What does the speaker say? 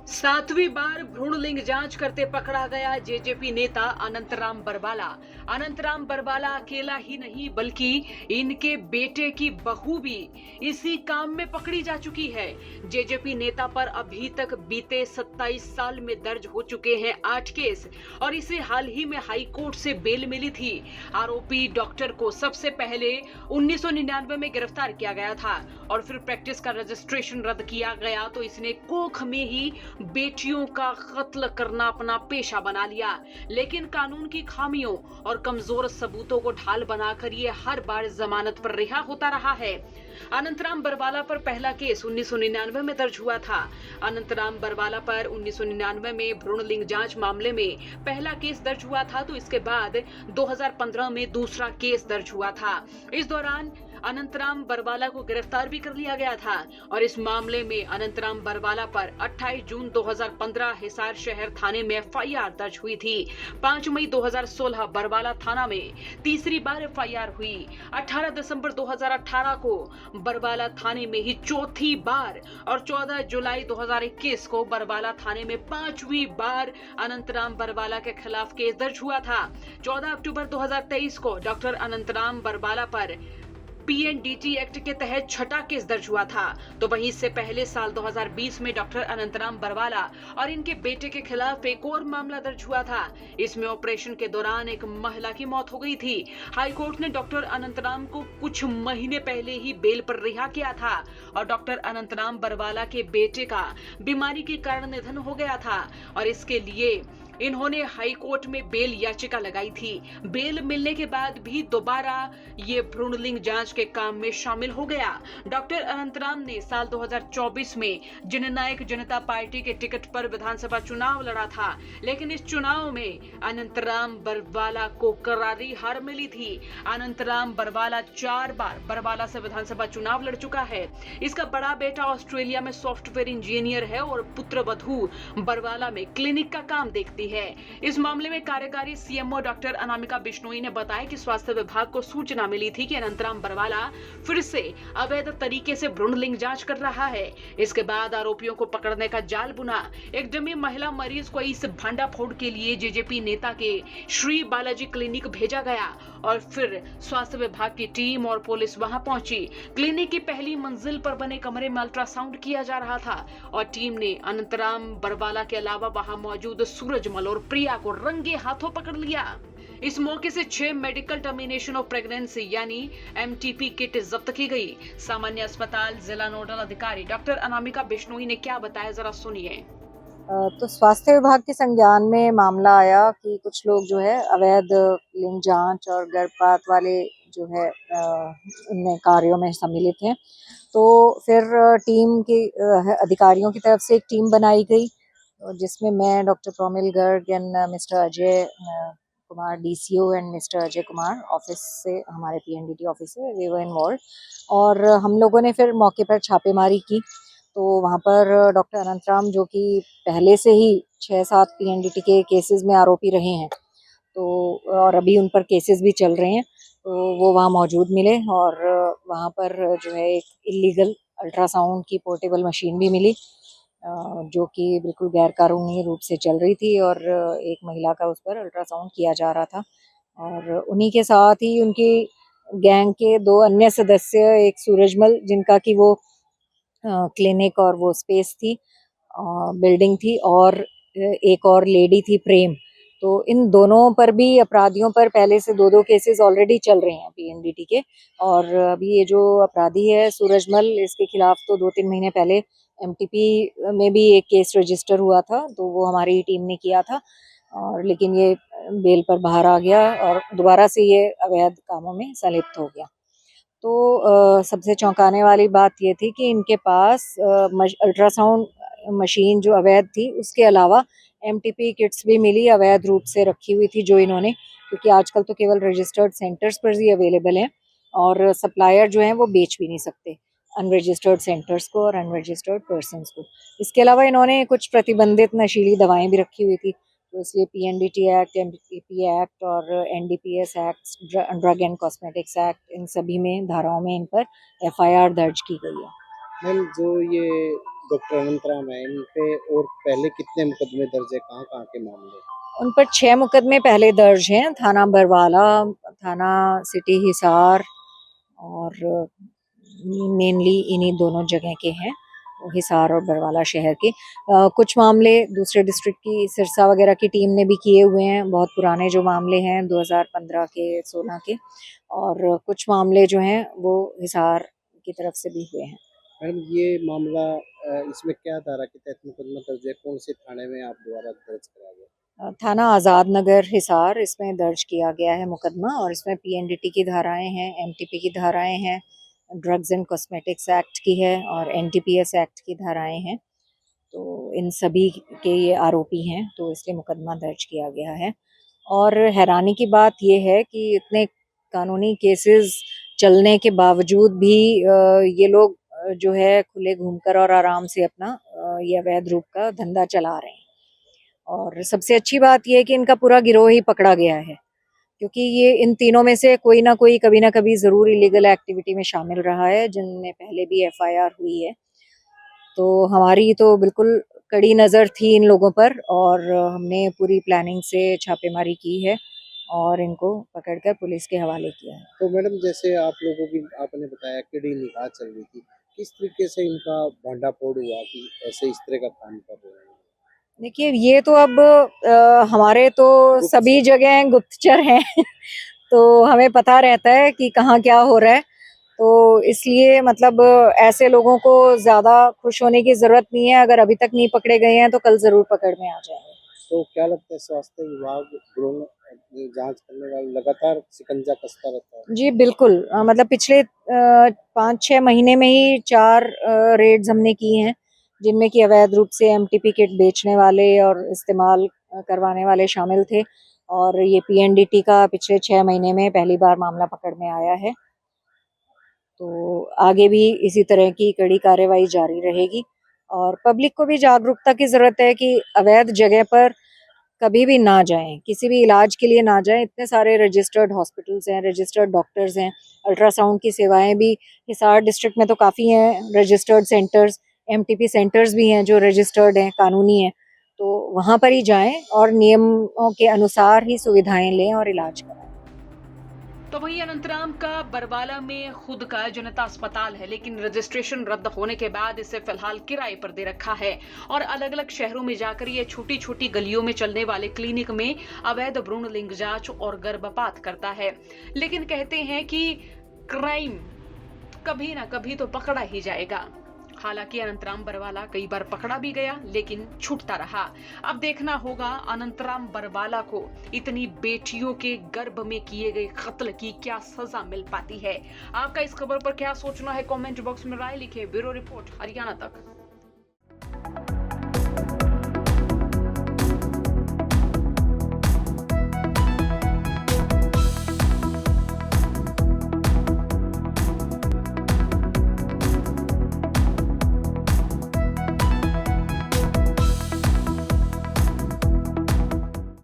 सातवीं बार भ्रूण लिंग जांच करते पकड़ा गया जेजेपी नेता अनंतराम बरवाला। अनंतराम बरवाला अकेला ही नहीं बल्कि इनके बेटे की बहू भी इसी काम में पकड़ी जा चुकी है। जेजेपी नेता पर अभी तक बीते 27 साल में दर्ज हो चुके हैं 8 केस और इसे हाल ही में हाई कोर्ट से बेल मिली थी। आरोपी डॉक्टर को सबसे पहले 1999 में गिरफ्तार किया गया था और फिर प्रैक्टिस का रजिस्ट्रेशन रद्द किया गया तो इसने कोख में ही बेटियों का कत्ल करना अपना पेशा बना लिया। लेकिन कानून की खामियों और कमजोर सबूतों को ढाल बनाकर ये हर बार जमानत पर रिहा होता रहा है। अनंतराम बरवाला पर पहला केस 1999 में दर्ज हुआ था। अनंतराम बरवाला पर 1999 में भ्रूण लिंग जांच मामले में पहला केस दर्ज हुआ था तो इसके बाद 2015 में दूसरा केस दर्ज हुआ था। इस दौरान अनंतराम बरवाला को गिरफ्तार भी कर लिया गया था और इस मामले में अनंतराम बरवाला पर 28 जून 2015 हिसार शहर थाने में एफआईआर दर्ज हुई थी। 5 मई 2016 बरवाला थाना में तीसरी बार एफआईआर हुई। 18 दिसंबर 2018 को बरवाला थाने में ही चौथी बार और 14 जुलाई 2021 को बरवाला थाने में 5वीं बार अनंतराम बरवाला के खिलाफ केस दर्ज हुआ था। 14 अक्टूबर 2023 को डॉक्टर अनंतराम बरवाला पर पीएनडीटी एक्ट के तहत छठा केस दर्ज हुआ था। तो वहीं इससे पहले साल 2020 में डॉक्टर अनंतराम बरवाला और इनके बेटे के खिलाफ एक और मामला दर्ज हुआ था। इसमें ऑपरेशन के दौरान एक महिला की मौत हो गई थी। हाईकोर्ट ने डॉक्टर अनंतराम को कुछ महीने पहले ही बेल पर रिहा किया था और डॉक्टर अनंतराम बरवाला के बेटे का बीमारी के कारण निधन हो गया था और इसके लिए इन्होंने हाई कोर्ट में बेल याचिका लगाई थी। बेल मिलने के बाद भी दोबारा ये भ्रूण लिंग जांच के काम में शामिल हो गया। डॉक्टर अनंतराम ने साल 2024 में जननायक जनता पार्टी के टिकट पर विधानसभा चुनाव लड़ा था, लेकिन इस चुनाव में अनंतराम बरवाला को करारी हार मिली थी। अनंतराम बरवाला 4 बार बरवाला से विधानसभा चुनाव लड़ चुका है। इसका बड़ा बेटा ऑस्ट्रेलिया में सॉफ्टवेयर इंजीनियर है और पुत्रवधू बरवाला में क्लिनिक का काम देखती है। इस मामले में कार्यकारी सीएमओ डॉक्टर अनामिका बिश्नोई ने बताया कि स्वास्थ्य विभाग को सूचना मिली थी कि अनंतराम बरवाला फिर से अवैध तरीके से भ्रूण लिंग जांच कर रहा है। इसके बाद आरोपियों को पकड़ने का जाल बुना। एक डमी महिला मरीज को इस भांडाफोड़ के लिए जेजेपी नेता के श्री बालाजी क्लिनिक भेजा गया और फिर स्वास्थ्य विभाग की टीम और पुलिस वहां पहुंची। क्लिनिक की पहली मंजिल पर बने कमरे में अल्ट्रासाउंड किया जा रहा था और टीम ने अनंतराम बरवाला के अलावा वहां मौजूद सूरजमल और प्रिया को रंगे हाथों पकड़ लिया। इस मौके से 6 मेडिकल टर्मिनेशन ऑफ प्रेगनेंसी यानी एमटीपी किट जब्त की गई। सामान्य अस्पताल जिला नोडल अधिकारी डॉक्टर अनामिका बिश्नोई ने क्या बताया, जरा सुनिए। तो स्वास्थ्य विभाग के संज्ञान में मामला आया कि कुछ लोग जो है अवैध लिंग जांच और गर्भपात वाले जो है इनमें कार्यों में सम्मिलित हैं। तो फिर टीम के अधिकारियों की तरफ से एक टीम बनाई गई जिसमें मैं doctor Promil Garg and mister Ajay Kumar DCO and mister Ajay Kumar office से, हमारे पीएनडीटी ऑफिस से, वे वर इन्वॉल्व। और हम लोगों ने फिर मौके पर छापेमारी की। तो वहाँ पर डॉक्टर अनंतराम जो कि पहले से ही 6-7 पीएनडीटी के केसेस में आरोपी रहे हैं, तो और अभी उन पर केसेस भी चल रहे हैं, तो वो वहाँ मौजूद मिले और वहाँ पर जो है एक इलीगल अल्ट्रासाउंड की पोर्टेबल मशीन भी मिली जो कि बिल्कुल गैर कानूनी रूप से चल रही थी और एक महिला का उस पर अल्ट्रासाउंड किया जा रहा था। और उन्हीं के साथ ही उनकी गैंग के 2 अन्य सदस्य, एक सूरजमल जिनका कि वो क्लिनिक और वो स्पेस थी, बिल्डिंग थी, और एक और लेडी थी प्रेम। तो इन दोनों पर भी, अपराधियों पर पहले से 2-2 केसेस ऑलरेडी चल रहे हैं पीएनडीटी के। और अभी ये जो अपराधी है सूरजमल, इसके खिलाफ तो 2-3 महीने पहले एमटीपी में भी एक केस रजिस्टर हुआ था, तो वो हमारी टीम ने किया था। और लेकिन ये बेल पर बाहर आ गया और दोबारा से ये अवैध कामों में संलिप्त हो गया। तो सबसे चौंकाने वाली बात ये थी कि इनके पास अल्ट्रासाउंड मशीन जो अवैध थी, उसके अलावा एमटीपी किट्स भी मिली, अवैध रूप से रखी हुई थी, जो इन्होंने, क्योंकि आजकल तो केवल रजिस्टर्ड सेंटर्स पर ही अवेलेबल हैं और सप्लायर जो हैं वो बेच भी नहीं सकते अनरजिस्टर्ड सेंटर्स को और अनरजिस्टर्ड पर्सन्स को। इसके अलावा इन्होंने कुछ प्रतिबंधित नशीली दवाएं भी रखी हुई थी, तो इसलिए पीएनडीटी एक्ट, एमटीपी एक्ट और NDPS act, drug and cosmetics act, इन सभी में धाराओं में इन पर एफआईआर दर्ज की गई है। मैम, जो ये डॉक्टर अनंतराम है, इन पे और पहले कितने मुकदमे दर्ज है, कहाँ-कहाँ के मामले? उन पर 6 मुकदमे पहले दर्ज हैं, थाना बरवाला, थाना सिटी हिसार और मेनली इन्हीं दोनों जगह के हैं, हिसार और बरवाला शहर के। कुछ मामले दूसरे डिस्ट्रिक्ट की सिरसा वगैरह की टीम ने भी किए हुए हैं, बहुत पुराने जो मामले हैं 2015 के 16 के, और कुछ मामले जो हैं वो हिसार की तरफ से भी हुए हैं। मैडम ये मामला इसमें क्या धारा के तहत मुकदमा दर्ज है, कौन से थाने में आप द्वारा दर्ज कराया गया? थाना आज़ाद नगर हिसार इसमें दर्ज किया गया है मुकदमा, और इसमें पीएनडीटी की धाराएं हैं, एमटीपी की धाराएं हैं, ड्रग्स एंड कॉस्मेटिक्स एक्ट की है और एनटीपीएस एक्ट की धाराएं हैं। तो इन सभी के ये आरोपी हैं, तो इसलिए मुकदमा दर्ज किया गया है। और हैरानी की बात ये है कि इतने कानूनी केसेस चलने के बावजूद भी ये लोग जो है खुले घूमकर और आराम से अपना ये अवैध रूप का धंधा चला रहे हैं। और सबसे अच्छी बात यह है कि इनका पूरा गिरोह ही पकड़ा गया है, क्योंकि ये इन तीनों में से कोई ना कोई कभी ना कभी ज़रूर इलीगल एक्टिविटी में शामिल रहा है, जिनमें पहले भी एफआईआर हुई है। तो हमारी तो बिल्कुल कड़ी नज़र थी इन लोगों पर, और हमने पूरी प्लानिंग से छापेमारी की है और इनको पकड़कर पुलिस के हवाले किया है। तो मैडम जैसे आप लोगों की आपने बताया कड़ी निगाह चल रही थी, किस तरीके से इनका भांडाफोड़ हुआ कि ऐसे इस तरह का काम कर रहे हैं? देखिए, ये तो अब हमारे तो सभी जगह गुप्तचर हैं तो हमें पता रहता है कि कहाँ क्या हो रहा है, तो इसलिए मतलब ऐसे लोगों को ज़्यादा खुश होने की ज़रूरत नहीं है। अगर अभी तक नहीं पकड़े गए हैं तो कल ज़रूर पकड़ में आ जाएंगे। तो क्या लगता है स्वास्थ्य विभाग भ्रूण जांच करने वाला लगातार शिकंजा कसता रहता है? जी बिल्कुल, मतलब पिछले 5-6 महीने में ही 4 रेड्स हमने की हैं, जिनमें कि अवैध रूप से एमटीपी किट बेचने वाले और इस्तेमाल करवाने वाले शामिल थे, और ये पीएनडीटी का पिछले 6 महीने में पहली बार मामला पकड़ में आया है। तो आगे भी इसी तरह की कड़ी कार्रवाई जारी रहेगी, और पब्लिक को भी जागरूकता की ज़रूरत है कि अवैध जगह पर कभी भी ना जाएं, किसी भी इलाज के लिए ना जाएं। इतने सारे रजिस्टर्ड हॉस्पिटल्स हैं, रजिस्टर्ड डॉक्टर्स हैं, अल्ट्रासाउंड की सेवाएं भी हिसार डिस्ट्रिक्ट में तो काफ़ी हैं, रजिस्टर्ड सेंटर्स, एमटीपी सेंटर्स भी हैं जो रजिस्टर्ड हैं, कानूनी हैं। तो वहाँ पर ही जाएं और नियमों के अनुसार ही सुविधाएं लें और इलाज कराएं। तो वहीं अनंतराम का बरवाला में खुद का जनता अस्पताल है, लेकिन रजिस्ट्रेशन रद्द होने के बाद इसे फिलहाल किराए पर दे रखा है और अलग अलग शहरों में जाकर ये छोटी छोटी गलियों में चलने वाले क्लिनिक में अवैध भ्रूण लिंग जांच और गर्भपात करता है। लेकिन कहते हैं कि क्राइम कभी ना कभी तो पकड़ा ही जाएगा। हालांकि अनंतराम बरवाला कई बार पकड़ा भी गया, लेकिन छूटता रहा। अब देखना होगा अनंतराम बरवाला को इतनी बेटियों के गर्भ में किए गए कत्ल की क्या सजा मिल पाती है। आपका इस खबर पर क्या सोचना है, कमेंट बॉक्स में राय लिखे। ब्यूरो रिपोर्ट, हरियाणा तक।